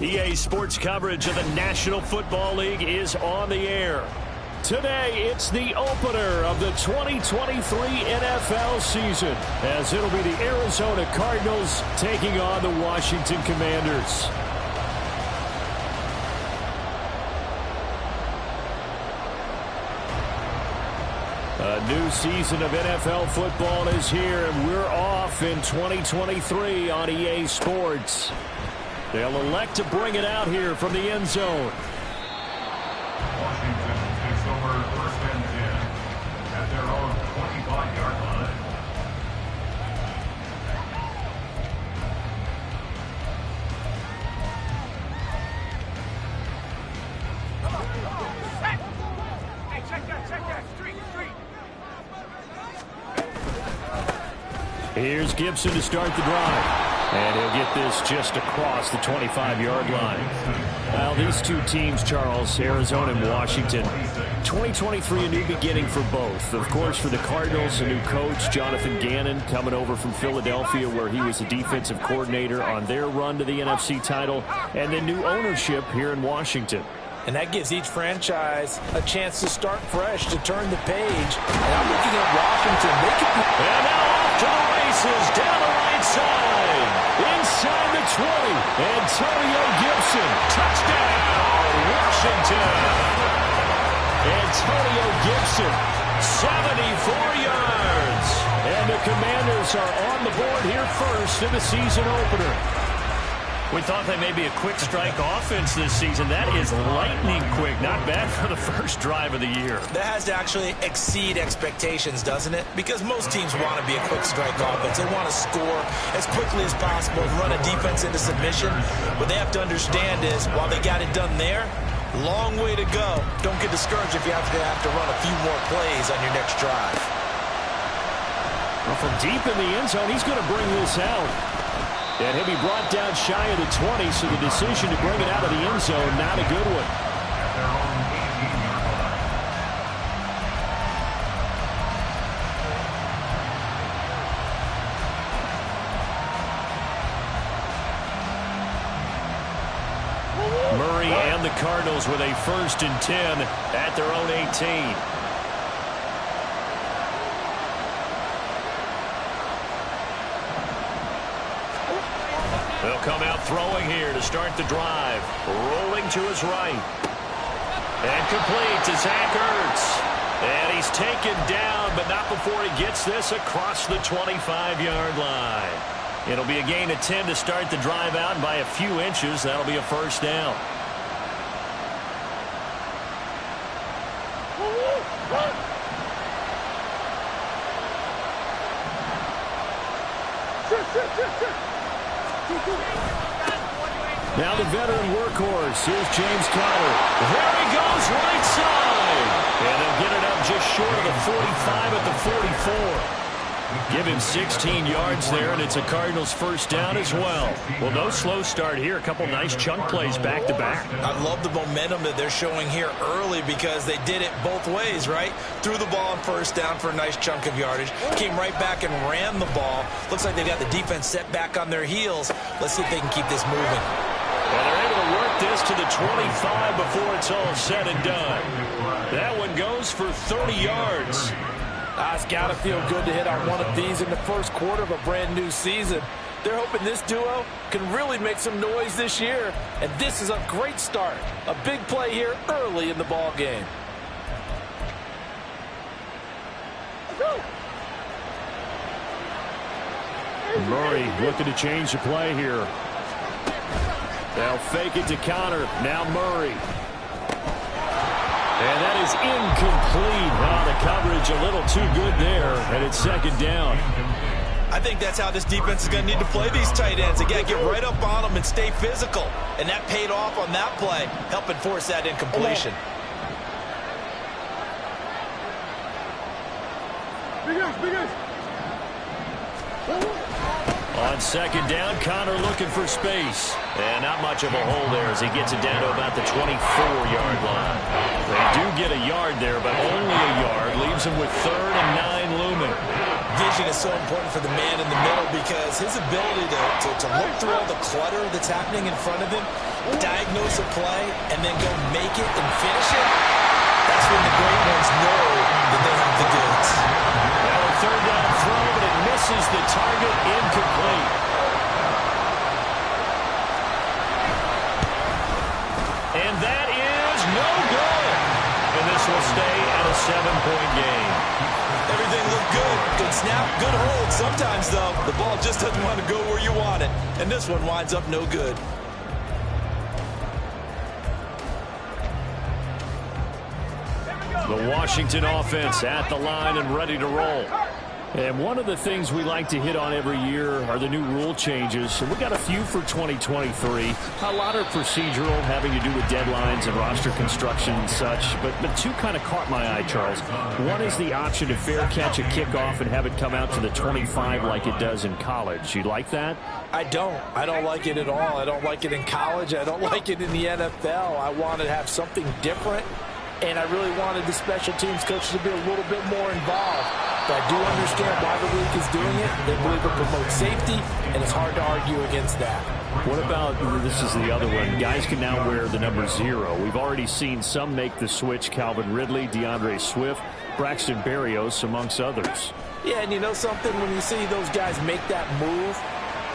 EA Sports coverage of the National Football League is on the air. Today, it's the opener of the 2023 NFL season, as it'll be the Arizona Cardinals taking on the Washington Commanders. A new season of NFL football is here, and we're off in 2023 on EA Sports. They'll elect to bring it out here from the end zone. Washington takes over first and 10 at their own 25-yard line. Hey, check that, street. Here's Gibson to start the drive. And he'll get this just across the 25-yard line. Well, these two teams, Charles, Arizona and Washington, 2023 a new beginning for both. Of course, for the Cardinals, a new coach, Jonathan Gannon, coming over from Philadelphia, where he was the defensive coordinator on their run to the NFC title, and then new ownership here in Washington. And that gives each franchise a chance to start fresh, to turn the page. And I'm looking at Washington. They could be... And now off to the races, down the right side, inside the 20. Antonio Gibson, touchdown, Washington. Antonio Gibson, 74 yards. And the Commanders are on the board here first in the season opener. We thought they may be a quick strike offense this season. That is lightning quick. Not bad for the first drive of the year. That has to actually exceed expectations, doesn't it? Because most teams want to be a quick strike offense. They want to score as quickly as possible, run a defense into submission. What they have to understand is, while they got it done there, long way to go. Don't get discouraged if you have to run a few more plays on your next drive. Well, from deep in the end zone, he's going to bring this out. And he'll be brought down shy of the 20, so the decision to bring it out of the end zone, not a good one. At their own 18-yard line. Murray and the Cardinals with a 1st and 10 at their own 18. They'll come out throwing here to start the drive. Rolling to his right. And complete to Zach Ertz. And he's taken down, but not before he gets this across the 25-yard line. It'll be a gain of 10 to start the drive out, and by a few inches, that'll be a first down. Now the veteran workhorse. Here's James Conner. There he goes, right side. And they'll get it up just short of the 45 at the 44. Give him 16 yards there, and it's a Cardinals first down as well. Well, no slow start here. A couple nice chunk plays back-to-back. I love the momentum that they're showing here early because they did it both ways, right? Threw the ball on first down for a nice chunk of yardage. Came right back and ran the ball. Looks like they've got the defense set back on their heels. Let's see if they can keep this moving. And they're able to work this to the 25 before it's all said and done. That one goes for 30 yards. It's got to feel good to hit on one of these in the first quarter of a brand new season. They're hoping this duo can really make some noise this year. And this is a great start. A big play here early in the ball game. Murray looking to change the play here. They'll fake it to Conner. Now Murray. And that is incomplete. The coverage a little too good there, and it's second down. I think that's how this defense is going to need to play these tight ends. They got to get right up on them and stay physical. And that paid off on that play, helping force that incompletion. On second down, Conner looking for space. And not much of a hole there as he gets it down to about the 24-yard line. They do get a yard there, but only a yard. Leaves him with 3rd and 9 looming. Vision is so important for the man in the middle because his ability to look through all the clutter that's happening in front of him diagnose a play, and then go make it and finish it, that's when the great ones know that they have the goods. Now a third down throw, but it misses the target, incomplete. And that is no good. And this will stay at a 7-point game. Everything looked good. Good snap, good hold. Sometimes, though, the ball just doesn't want to go where you want it. And this one winds up no good. The Washington offense at the line and ready to roll. And one of the things we like to hit on every year are the new rule changes. And we got a few for 2023. A lot are procedural, having to do with deadlines and roster construction and such. But two kind of caught my eye, Charles. One is the option to fair catch a kickoff and have it come out to the 25 like it does in college. You like that? I don't like it at all. I don't like it in college. I don't like it in the NFL. I want to have something different. And I really wanted the special teams coaches to be a little bit more involved. But I do understand why the league is doing it. They believe it promotes safety, and it's hard to argue against that. What about, this is the other one, guys can now wear the number 0. We've already seen some make the switch, Calvin Ridley, DeAndre Swift, Braxton Berrios, amongst others. Yeah, and you know something? When you see those guys make that move,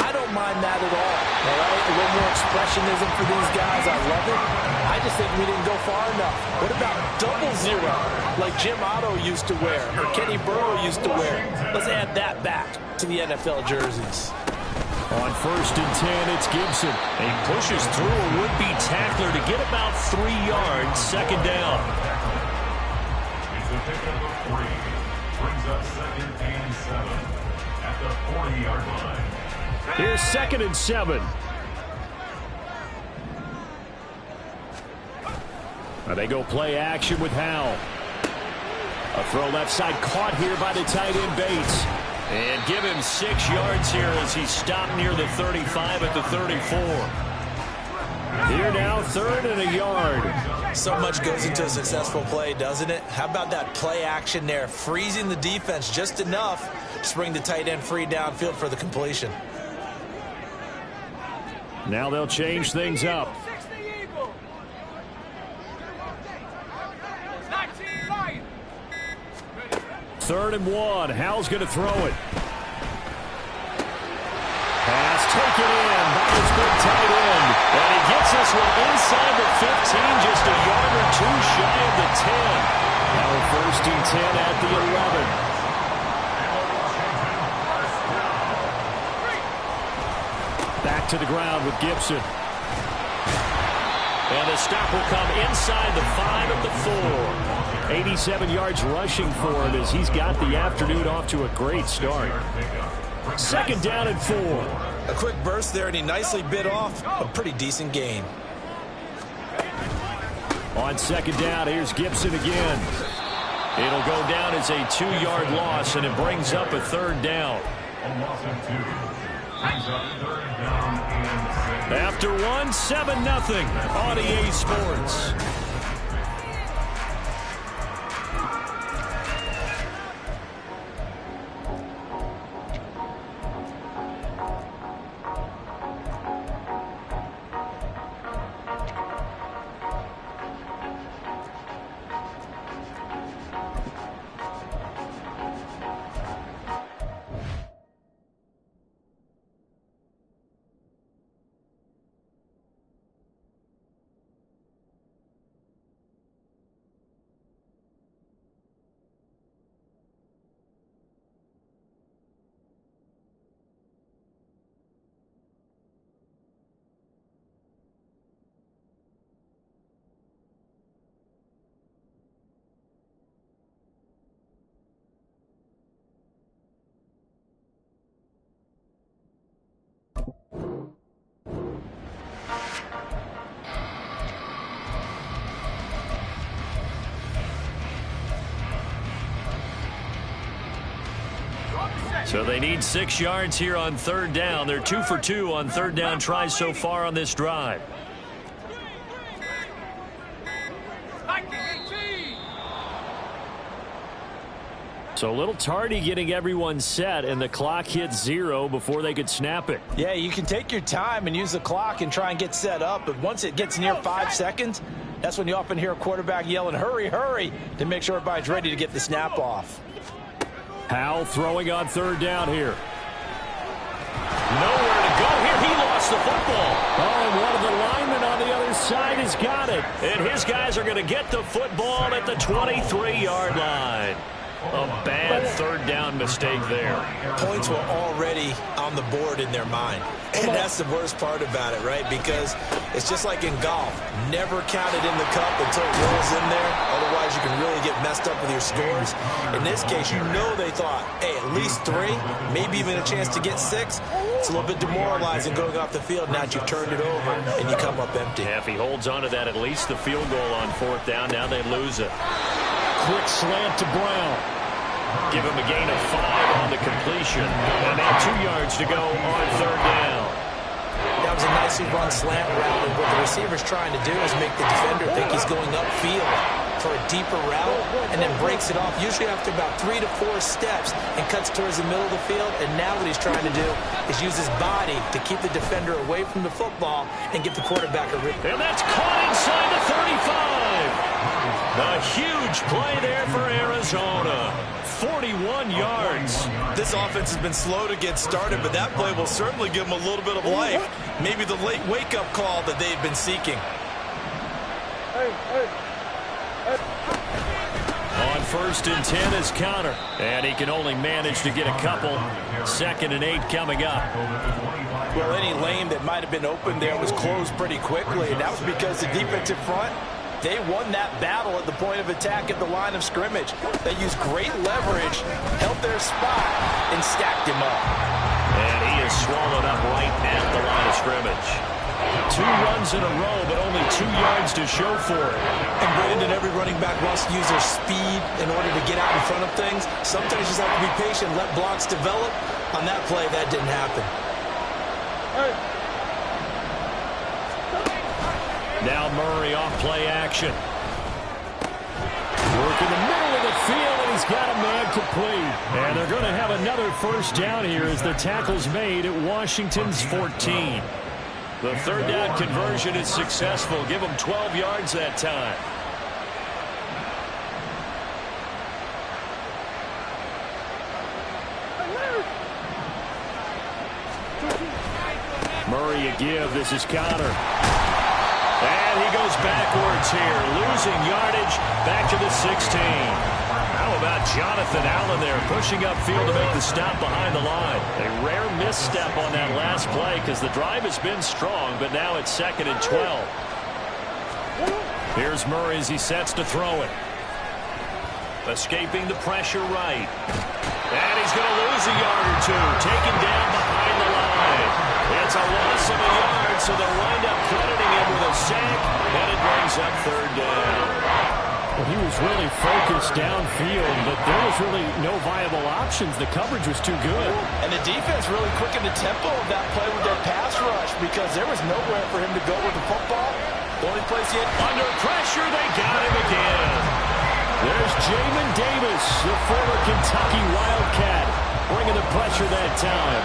I don't mind that at all right? A little more expressionism for these guys. I love it. I just think we didn't go far enough. What about double 0, like Jim Otto used to wear or Kenny Burrow used to wear? Let's add that back to the NFL jerseys. On 1st and 10, it's Gibson. He pushes through a would-be tackler to get about 3 yards, 2nd down. It's a pickup of 3. Brings up 2nd and 7 at the 40-yard line. Here's 2nd and 7. Now they go play action with Howell. A throw left side caught here by the tight end Bates. And give him 6 yards here as he stopped near the 35 at the 34. Here now, 3rd and a yard. So much goes into a successful play, doesn't it? How about that play action there? Freezing the defense just enough to bring the tight end free downfield for the completion. Now they'll change things up. 3rd and 1. Howell's going to throw it. Pass taken in by his big tight end. And he gets this one inside the 15, just a yard or 2 shy of the 10. Now 1st and 10 at the 11. Back to the ground with Gibson. And the stop will come inside the 5 at the 4. 87 yards rushing for him as he's got the afternoon off to a great start. 2nd down and 4. A quick burst there, and he nicely bit off a pretty decent gain. On 2nd down, here's Gibson again. It'll go down as a 2-yard loss, and it brings up a 3rd down. A loss of 2. Brings up 3rd down and 6. After 1, 7-0 on EA Sports. So they need 6 yards here on 3rd down. They're 2 for 2 on 3rd down tries so far on this drive. So a little tardy getting everyone set, and the clock hit 0 before they could snap it. Yeah, you can take your time and use the clock and try and get set up, but once it gets near 5 seconds, that's when you often hear a quarterback yelling, hurry, hurry, to make sure everybody's ready to get the snap off. Howell throwing on 3rd down here. Nowhere to go here. He lost the football. Oh, and one of the linemen on the other side has got it. And his guys are going to get the football at the 23-yard line. A bad 3rd down mistake there. Points were already on the board in their mind. And that's the worst part about it, right? Because it's just like in golf. Never count it in the cup until it rolls in there. Otherwise, you can really get messed up with your scores. In this case, you know they thought, hey, at least 3, maybe even a chance to get 6. It's a little bit demoralizing going off the field now that you've turned it over and you come up empty. Yeah, if he holds on to that, at least the field goal on 4th down. Now they lose it. Quick slant to Brown. Give him a gain of 5 on the completion. And now 2 yards to go on 3rd down. That was a nicely run slant route, and what the receiver's trying to do is make the defender think he's going upfield for a deeper route, and then breaks it off, usually after about 3 to 4 steps, and cuts towards the middle of the field. And now what he's trying to do is use his body to keep the defender away from the football and give the quarterback a rip. And that's caught inside the 35. A huge play there for Arizona. 41 yards. This offense has been slow to get started, but that play will certainly give them a little bit of life. Maybe the late wake-up call that they've been seeking. On 1st and 10 is Conner. And he can only manage to get a couple. 2nd and 8 coming up. Well, any lane that might have been open there was closed pretty quickly, and that was because the defensive front, they won that battle at the point of attack at the line of scrimmage. They used great leverage, held their spot, and stacked him up. And he is swallowed up right at the line of scrimmage. 2 runs in a row, but only 2 yards to show for it. And Brandon, every running back wants to use their speed in order to get out in front of things. Sometimes you just have to be patient, let blocks develop. On that play, that didn't happen. Now Murray off play action. Work in the middle of the field, and he's got a man complete. And they're going to have another 1st down here as the tackle's made at Washington's 14. The 3rd down conversion is successful. Give them 12 yards that time. Murray a give. This is Conner. And he goes backwards here, losing yardage back to the 16. How about Jonathan Allen there, pushing upfield to make the stop behind the line. A rare misstep on that last play because the drive has been strong, but now it's 2nd and 12. Here's Murray as he sets to throw it. Escaping the pressure right. And he's going to lose a yard or 2, taken down behind the line. It's a loss of a yard, so they'll wind up crediting him with a sack, and it brings up 3rd down. Well, he was really focused downfield, but there was really no viable options. The coverage was too good. And the defense really quickened the tempo of that play with their pass rush because there was nowhere for him to go with the football. The only place he had under pressure, they got him again. There's Jamin Davis, the former Kentucky Wildcat, bringing the pressure that time.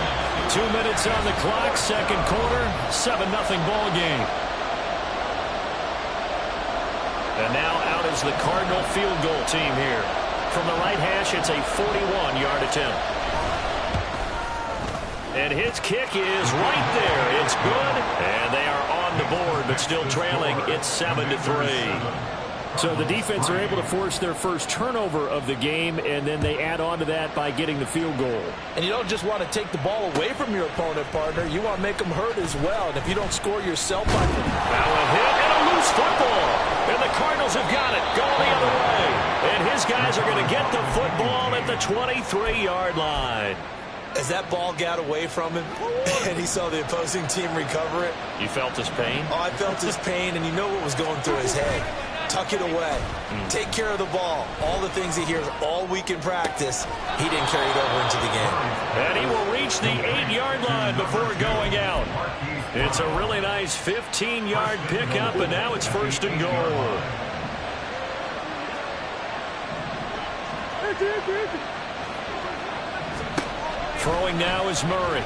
2 minutes on the clock, 2nd quarter, 7-0 ball game. And now out is the Cardinal field goal team here. From the right hash, it's a 41-yard attempt. And his kick is right there. It's good, and they are on the board, but still trailing. It's 7-3. So the defense are able to force their first turnover of the game, and then they add on to that by getting the field goal. And you don't just want to take the ball away from your opponent, partner. You want to make them hurt as well. And if you don't score yourself on it. Now a hit and a loose football. And the Cardinals have got it. Going the other way. And his guys are going to get the football at the 23-yard line. As that ball got away from him and he saw the opposing team recover it. You felt his pain? Oh, I felt his pain, and you know what was going through his head. Tuck it away. Take care of the ball. All the things he hears all week in practice, he didn't carry it over into the game. And he will reach the 8-yard line before going out. It's a really nice 15-yard pickup, and now it's 1st and goal. Throwing now is Murray.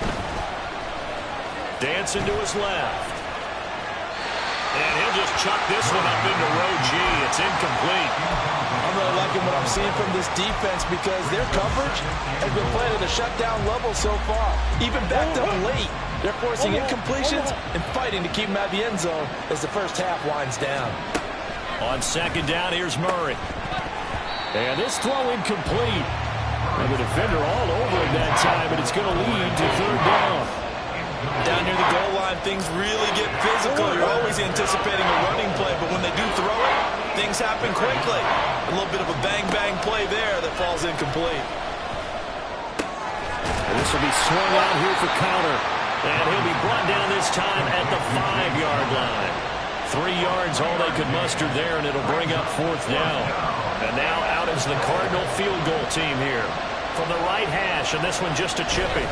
Dancing to his left. And he'll just chuck this one up into row G. It's incomplete. I'm really liking what I'm seeing from this defense because their coverage has been played at a shutdown level so far. Even backed up late. They're forcing incompletions and fighting to keep them out of the end zone as the first half winds down. On second down, here's Murray. And this throw incomplete. And the defender all over it that time, and it's going to lead to third down. Down near the goal line, things really get physical. You're always anticipating a running play, but when they do throw it, things happen quickly. A little bit of a bang-bang play there that falls incomplete. And this will be swung out here for counter. And he'll be brought down this time at the 5-yard line. 3 yards, all they could muster there, and it'll bring up fourth down. And now out is the Cardinal field goal team here. From the right hash, and this one just a chippy.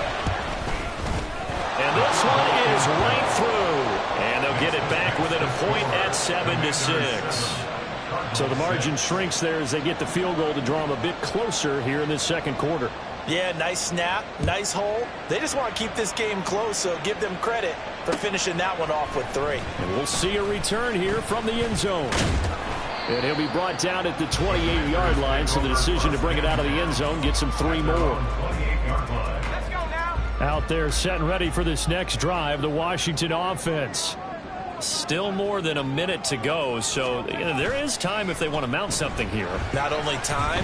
And this one is right through. And they'll get it back within a point at 7-6. So the margin shrinks there as they get the field goal to draw them a bit closer here in this second quarter. Yeah, nice snap, nice hole. They just want to keep this game close, so give them credit for finishing that one off with 3. And we'll see a return here from the end zone. And he'll be brought down at the 28-yard line, so the decision to bring it out of the end zone gets him 3 more. Out there set and ready for this next drive, the Washington offense. Still more than a minute to go, so there is time if they want to mount something here. Not only time,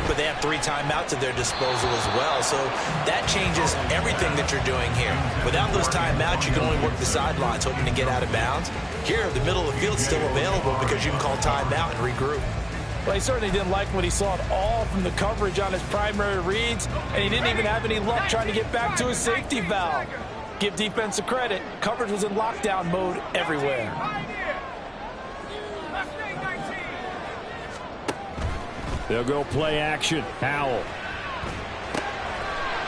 but they have 3 timeouts at their disposal as well, so that changes everything that you're doing here. Without those timeouts, you can only work the sidelines hoping to get out of bounds. Here, the middle of the field is still available because you can call timeout and regroup. Well, he certainly didn't like what he saw at all from the coverage on his primary reads, and he didn't even have any luck trying to get back to his safety valve. Give defense a credit. Coverage was in lockdown mode everywhere. They'll go play action. Howell.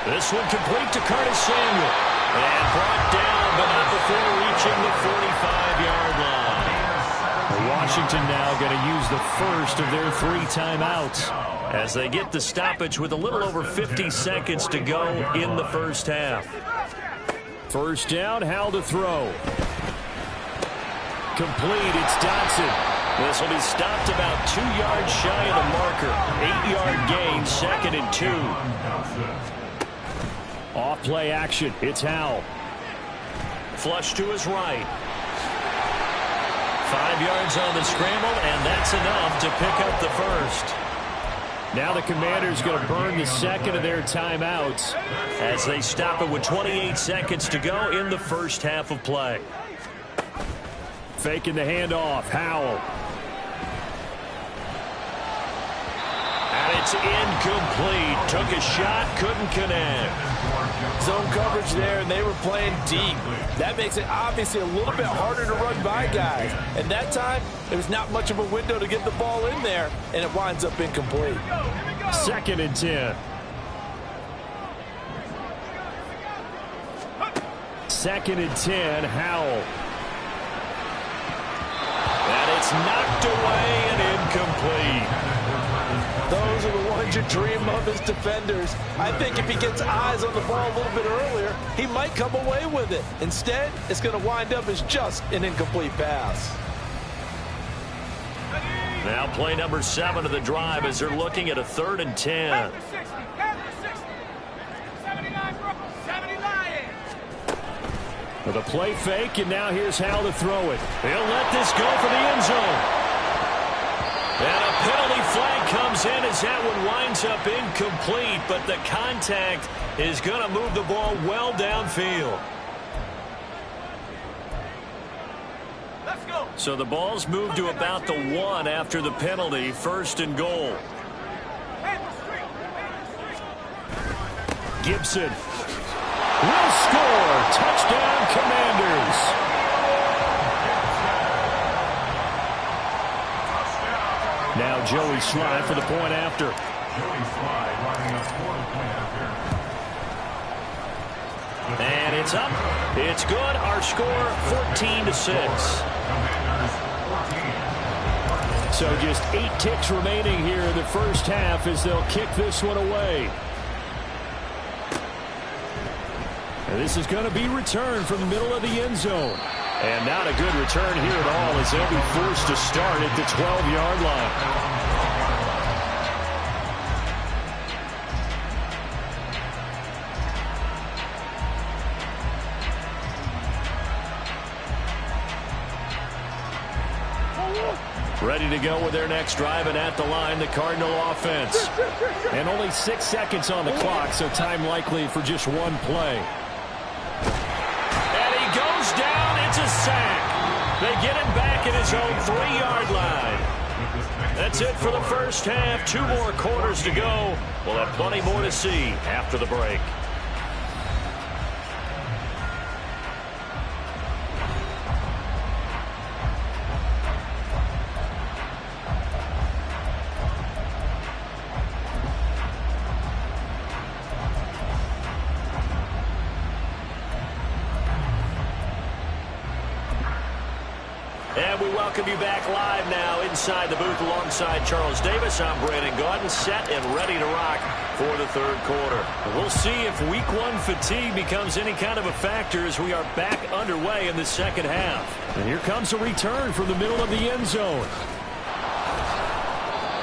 This one complete to Curtis Samuel. And brought down, but not before reaching the 45-yard line. Washington now going to use the first of their 3 timeouts as they get the stoppage with a little over 50 seconds to go in the first half. First down, Howell to throw. Complete, it's Dotson. This will be stopped about 2 yards shy of the marker. 8-yard gain, 2nd and 2. Off play action, it's Howell. Flush to his right. 5 yards on the scramble, and that's enough to pick up the first. Now the Commanders going to burn the second of their timeouts as they stop it with 28 seconds to go in the first half of play. Faking the handoff, Howell. And it's incomplete. Took a shot, couldn't connect. Zone coverage there, and they were playing deep. That makes it obviously a little bit harder to run by guys. And that time, there was not much of a window to get the ball in there, and it winds up incomplete. 2nd and 10. 2nd and 10, Howell. And it's knocked away and incomplete. Those are the ones you dream of as defenders. I think if he gets eyes on the ball a little bit earlier, he might come away with it. Instead, it's going to wind up as just an incomplete pass. Now play number 7 of the drive as they're looking at a 3rd and 10. With a play fake, and now here's Howell to throw it. He'll let this go for the end zone. And a penalty flag comes in as that one winds up incomplete, but the contact is going to move the ball well downfield. Let's go. So the ball's moved to about the 1 after the penalty, 1st and goal. Gibson will score. Touchdown, Commanders. Now Joey Slye for the point after. Joey Slye lining up for the point after. And it's up. It's good. Our score, 14-6. So just 8 ticks remaining here in the first half as they'll kick this one away. And this is going to be returned from the middle of the end zone. And not a good return here at all as they'll be forced to start at the 12-yard line. Ready to go with their next drive, and at the line, the Cardinal offense. And only 6 seconds on the clock, so time likely for just one play. And he goes down. It's a sack. They get him back at his own 3-yard line. That's it for the first half. 2 more quarters to go. We'll have plenty more to see after the break. And we welcome you back live now inside the booth alongside Charles Davis. I'm Brandon Gaudin, set and ready to rock for the third quarter. We'll see if week 1 fatigue becomes any kind of a factor as we are back underway in the second half. And here comes a return from the middle of the end zone.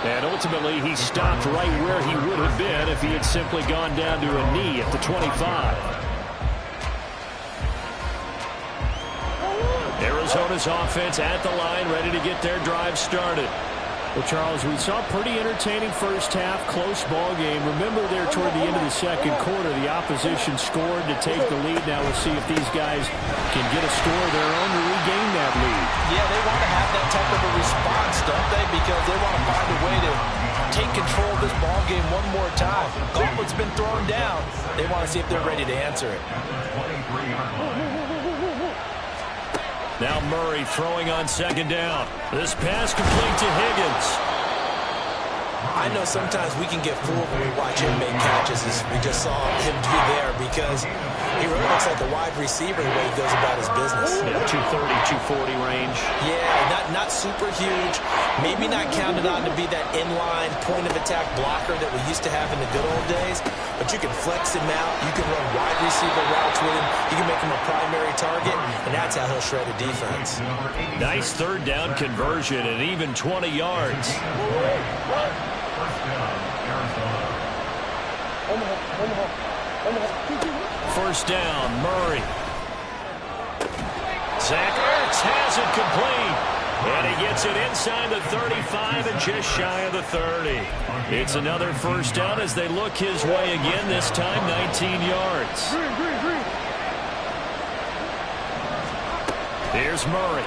And ultimately, he stopped right where he would have been if he had simply gone down to a knee at the 25. Arizona's offense at the line, ready to get their drive started. Well, Charles, we saw a pretty entertaining first half, close ball game. Remember there toward the end of the second quarter, the opposition scored to take the lead. Now we'll see if these guys can get a score of their own to regain that lead. Yeah, they want to have that type of a response, don't they? Because they want to find a way to take control of this ball game one more time. Gauntlet's been thrown down. They want to see if they're ready to answer it. Now Murray throwing on second down. This pass complete to Higgins. I know sometimes we can get fooled when we watch him make catches, as we just saw him do there, because he really looks like a wide receiver the way he goes about his business. Yeah, 230, 240 range. Yeah, not super huge. Maybe not counted on to be that inline point-of-attack blocker that we used to have in the good old days, but you can flex him out. You can run wide receiver routes with him. You can make him a primary target, and that's how he'll shred a defense. Nice third down conversion and even 20 yards. First down, Murray. Zach Ertz has it complete. And he gets it inside the 35 and just shy of the 30. It's another first down as they look his way again, this time 19 yards. Here's Murray.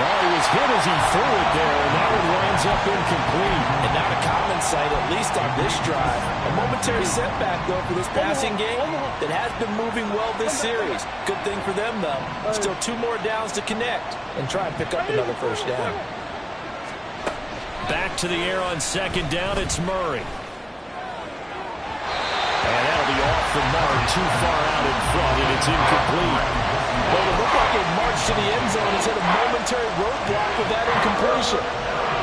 Oh, he was hit as he threw it there, and that one winds up incomplete. And not a common sight, at least on this drive. A momentary setback, though, for this passing game that has been moving well this series. Good thing for them, though. Still 2 more downs to connect and try and pick up another first down. Back to the air on second down, it's Murray. And that'll be off the mark, too far out in front, and it's incomplete. Well, it looked like it marched to the end zone and hit a momentary roadblock with that incompletion.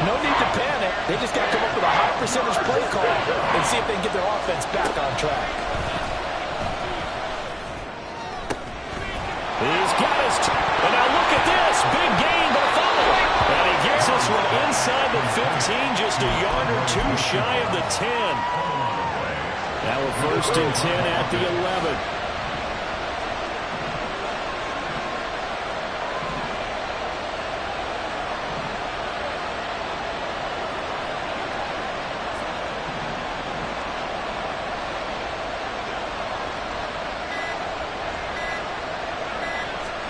No need to panic. They just got to come up with a high percentage play call and see if they can get their offense back on track. He's got his... And now look at this. Big gain, but a fumble. And he gets this one inside the 15, just a yard or 2 shy of the 10. Now a first and 10 at the 11.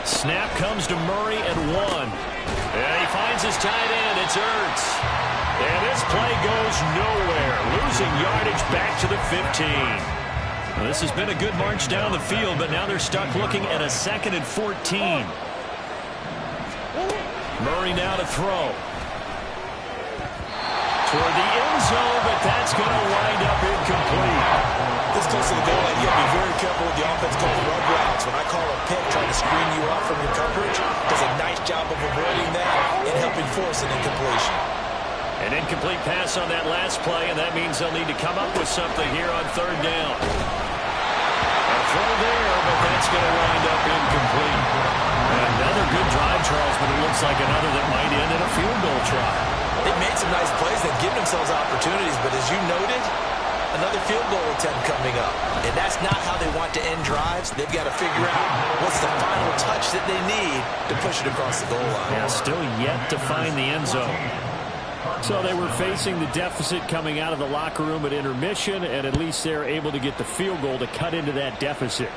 Snap comes to Murray at 1. And he finds his tight end. It's Ertz. And this play goes nowhere. Losing yardage back to the 15. Well, this has been a good march down the field, but now they're stuck looking at a 2nd and 14. Murray now to throw. Toward the end zone, but that's going to wind up incomplete. This close to the goal line, you got to be very careful with the offense called rub routes. When I call a pick, trying to screen you off from your coverage, does a nice job of avoiding that and helping force an incompletion. An incomplete pass on that last play, and that means they'll need to come up with something here on third down. A throw there, but that's going to wind up incomplete. Another good drive, Charles, but it looks like another that might end in a field goal try. They made some nice plays. They've given themselves opportunities, but as you noted, another field goal attempt coming up. And that's not how they want to end drives. They've got to figure out what's the final touch that they need to push it across the goal line. Yeah, still yet to find the end zone. So they were facing the deficit coming out of the locker room at intermission, and at least they're able to get the field goal to cut into that deficit.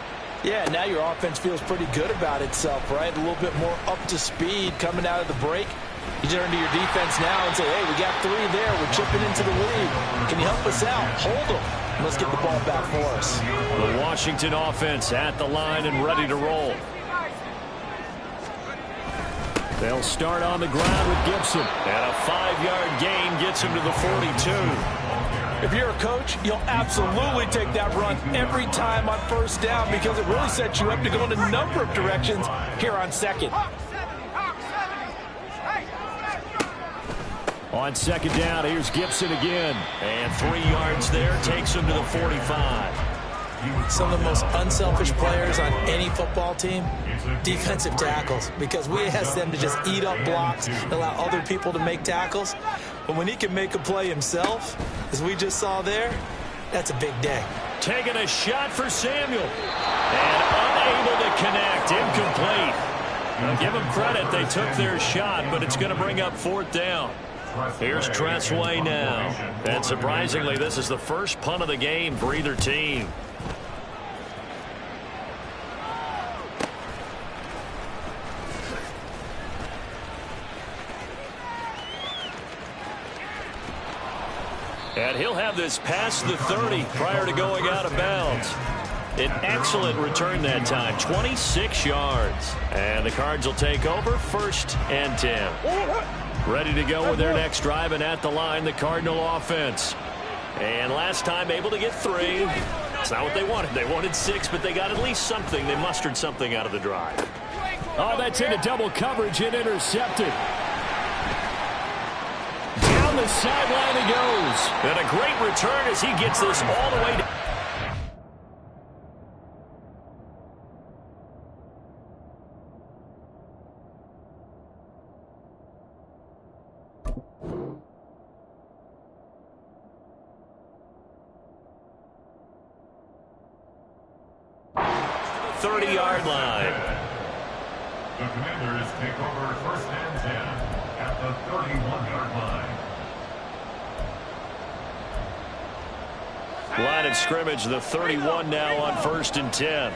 Yeah, now your offense feels pretty good about itself, right? A little bit more up to speed coming out of the break. You turn to your defense now and say, hey, we got 3 there. We're chipping into the lead. Can you help us out? Hold them. Let's get the ball back for us. The Washington offense at the line and ready to roll. They'll start on the ground with Gibson. And a 5-yard gain gets him to the 42. If you're a coach, you'll absolutely take that run every time on first down because it really sets you up to go in a number of directions here on second. On second down, here's Gibson again. And 3 yards there takes him to the 45. Some of the most unselfish players on any football team, defensive tackles, because we ask them to just eat up blocks and allow other people to make tackles. But when he can make a play himself, as we just saw there, that's a big day. Taking a shot for Samuel. And unable to connect. Incomplete. Now, give them credit. They took their shot, but it's going to bring up 4th down. Here's Tressway now. And surprisingly, this is the first punt of the game for either team. And he'll have this past the 30 prior to going out of bounds. An excellent return that time, 26 yards. And the Cards will take over 1st and 10. Ready to go with their next drive, and at the line, the Cardinal offense. And last time able to get 3. It's not what they wanted. They wanted 6, but they got at least something. They mustered something out of the drive. Oh, that's into double coverage and intercepted. Down the sideline he goes. And a great return as he gets this all the way down. The 30-yard line. The Commanders take over 1st and 10 at the 31-yard line. Line of scrimmage, the 31 now on 1st and 10.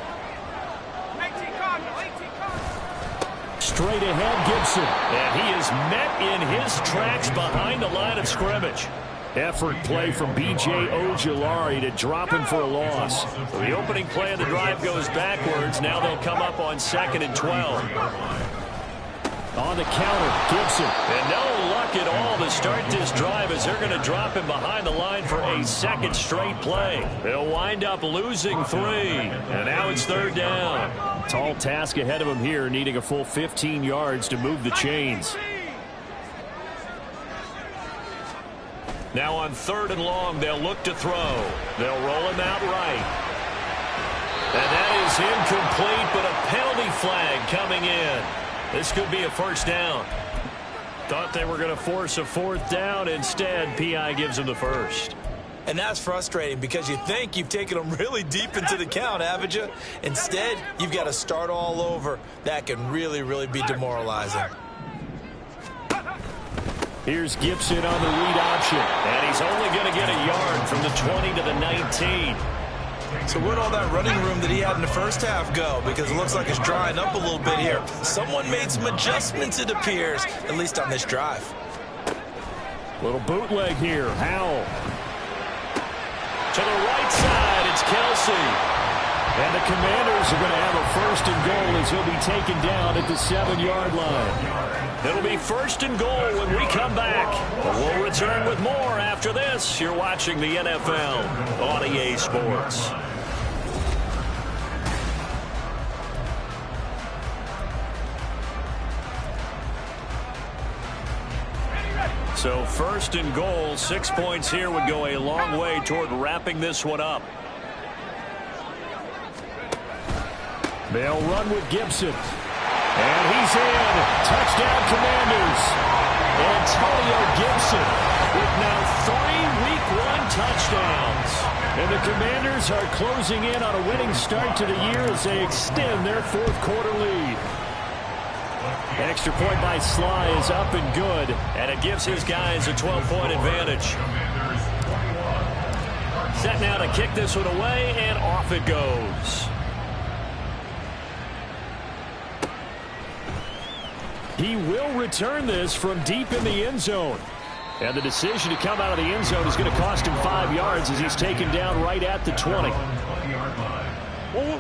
Straight ahead, Gibson. And he is met in his tracks behind the line of scrimmage. Effort play from B.J. Ojulari to drop him for a loss. So the opening play of the drive goes backwards. Now they'll come up on 2nd and 12. On the counter, Gibson. And no luck at all to start this drive as they're going to drop him behind the line for a 2nd straight play. They'll wind up losing 3. And now it's 3rd down. Tall task ahead of him here, needing a full 15 yards to move the chains. Now on 3rd and long, they'll look to throw. They'll roll him out right. And that is incomplete, but a penalty flag coming in. This could be a 1st down. Thought they were going to force a 4th down. Instead, P.I. gives them the 1st. And that's frustrating because you think you've taken them really deep into the count, haven't you? Instead, you've got to start all over. That can really, really be demoralizing. Here's Gibson on the read option. And he's only going to get a yard from the 20 to the 19. So where'd all that running room that he had in the first half go? Because it looks like it's drying up a little bit here. Someone made some adjustments, it appears, at least on this drive. Little bootleg here. Howell. To the right side, it's Kelsey. And the Commanders are going to have a 1st and goal as he'll be taken down at the 7-yard line. It'll be 1st and goal when we come back. But we'll return with more after this. You're watching the NFL on EA Sports. So first and goal, 6 points here would go a long way toward wrapping this one up. They'll run with Gibson. And he's in. Touchdown, Commanders. Antonio Gibson with now 3 Week 1 touchdowns. And the Commanders are closing in on a winning start to the year as they extend their fourth quarter lead. An extra point by Sly is up and good, and it gives his guys a 12-point advantage. Set now to kick this one away, and off it goes. He will return this from deep in the end zone. And the decision to come out of the end zone is going to cost him 5 yards as he's taken down right at the 20.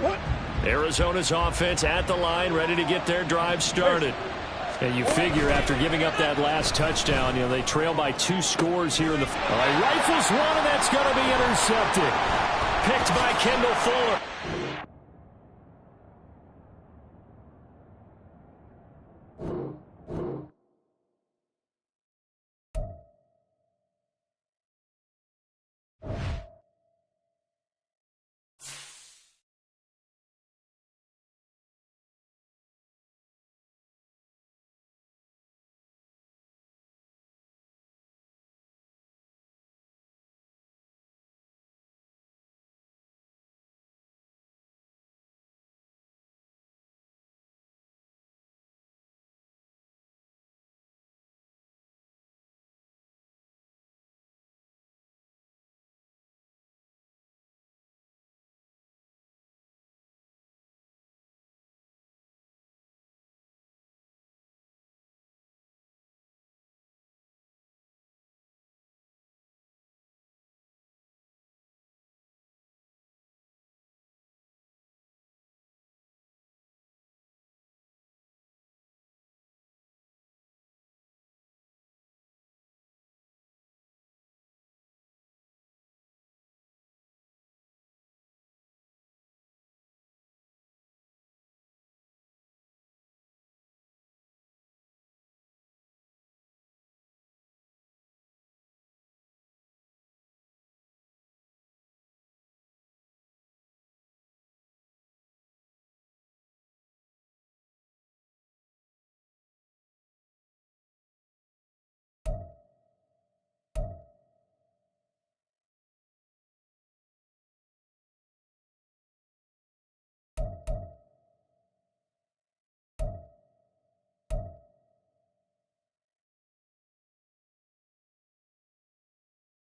What? Arizona's offense at the line, ready to get their drive started. And you figure after giving up that last touchdown, they trail by 2 scores here in the... All right, rifles one, and that's going to be intercepted. Picked by Kendall Fuller.